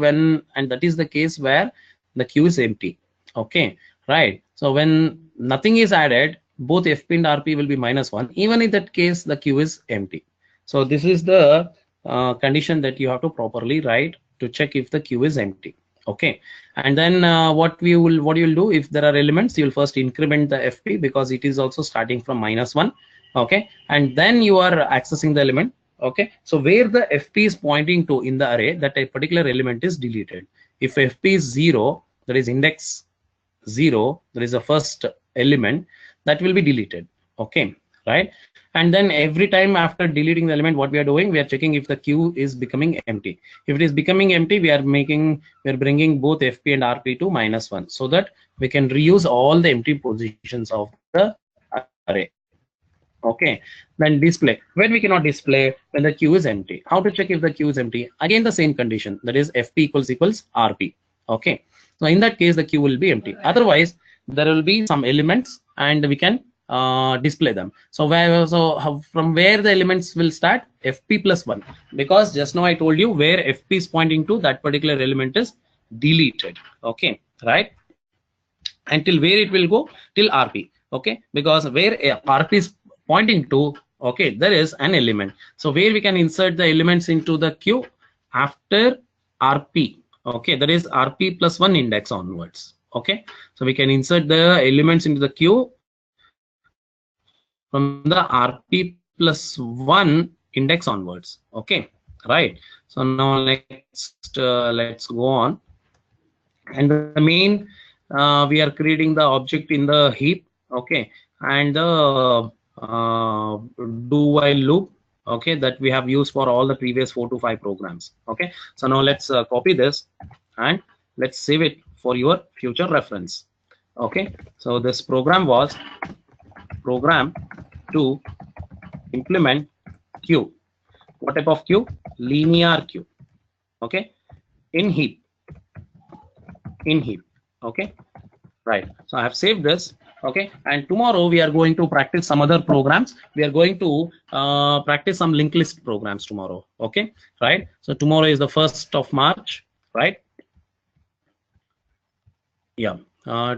and that is the case where the queue is empty. Okay, right? So when nothing is added, both FP and RP will be -1. Even in that case, the queue is empty. So this is the condition that you have to properly write to check if the queue is empty. Okay, and then what you will do, if there are elements, you will first increment the FP because it is also starting from -1. Okay, and then you are accessing the element. Okay, so where the FP is pointing to in the array, that a particular element is deleted. If FP is 0, that is index 0, that is the first element, that will be deleted. Okay, right? And then every time after deleting the element, what we are doing, we are checking if the queue is becoming empty. If it is becoming empty, we are bringing both FP and RP to -1 so that we can reuse all the empty positions of the array. Okay, then display. When we cannot display, when the queue is empty. How to check if the queue is empty? Again, the same condition, that is FP equals RP. Okay, so in that case, the queue will be empty. Otherwise, there will be some elements and we can display them. So from where the elements will start? FP +1, because just now I told you where FP is pointing to, that particular element is deleted. Okay, right? Until where it will go? Till RP. Okay, because where RP is pointing to, okay, there is an element. So where we can insert the elements into the queue? After RP. Okay, that is RP +1 index onwards. Okay, so we can insert the elements into the queue from the RP +1 index onwards. Okay, right? So now let's go on. And the main, we are creating the object in the heap. Okay, and the do while loop, okay, that we have used for all the previous 4 to 5 programs. Okay, so now let's copy this and let's save it for your future reference. Okay, so this program was program to implement queue. What type of queue? Linear queue. Okay, in heap. Okay, right? So I have saved this. Okay, and tomorrow we are going to practice some other programs. We are going to practice some linked list programs tomorrow. Okay, right? So tomorrow is the 1st of March, right? Yeah,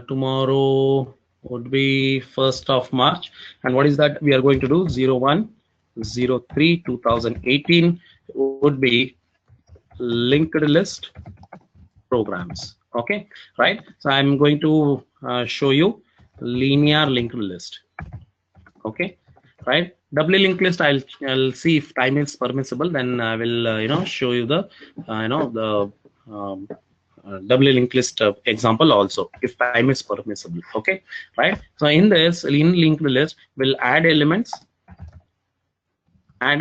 tomorrow would be 1st of March. And what is that we are going to do? 0, 1, 2018 would be linked list programs. Okay, right? So I'm going to show you linear linked list. Okay, right? Doubly linked list. I'll see if time is permissible. Then I will show you the doubly linked list example also if time is permissible. Okay, right? So in this linked list, we'll add elements at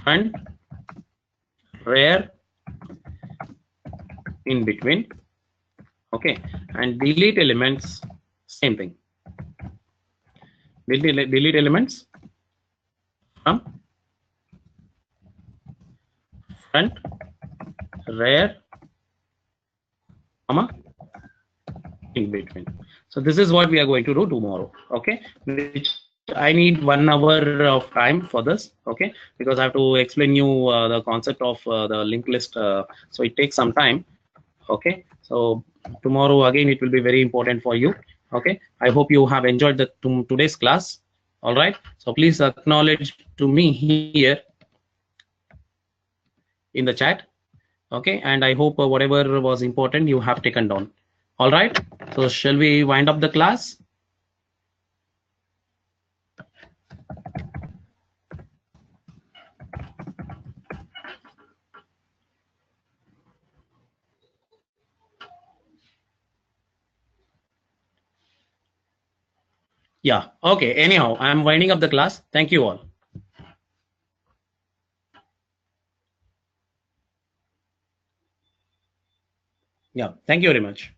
front, rear, in between. Okay, and delete elements, same thing. Delete elements from front, rear, comma, in between. So this is what we are going to do tomorrow. Okay, which I need 1 hour of time for this. Okay, because I have to explain you the concept of the linked list. So it takes some time. Okay, so tomorrow again it will be very important for you. Okay, I hope you have enjoyed the today's class. All right, so please acknowledge to me here in the chat. Okay, and I hope whatever was important you have taken down. All right, so shall we wind up the class? Yeah, okay, anyhow, I'm winding up the class. Thank you all. Yeah, thank you very much.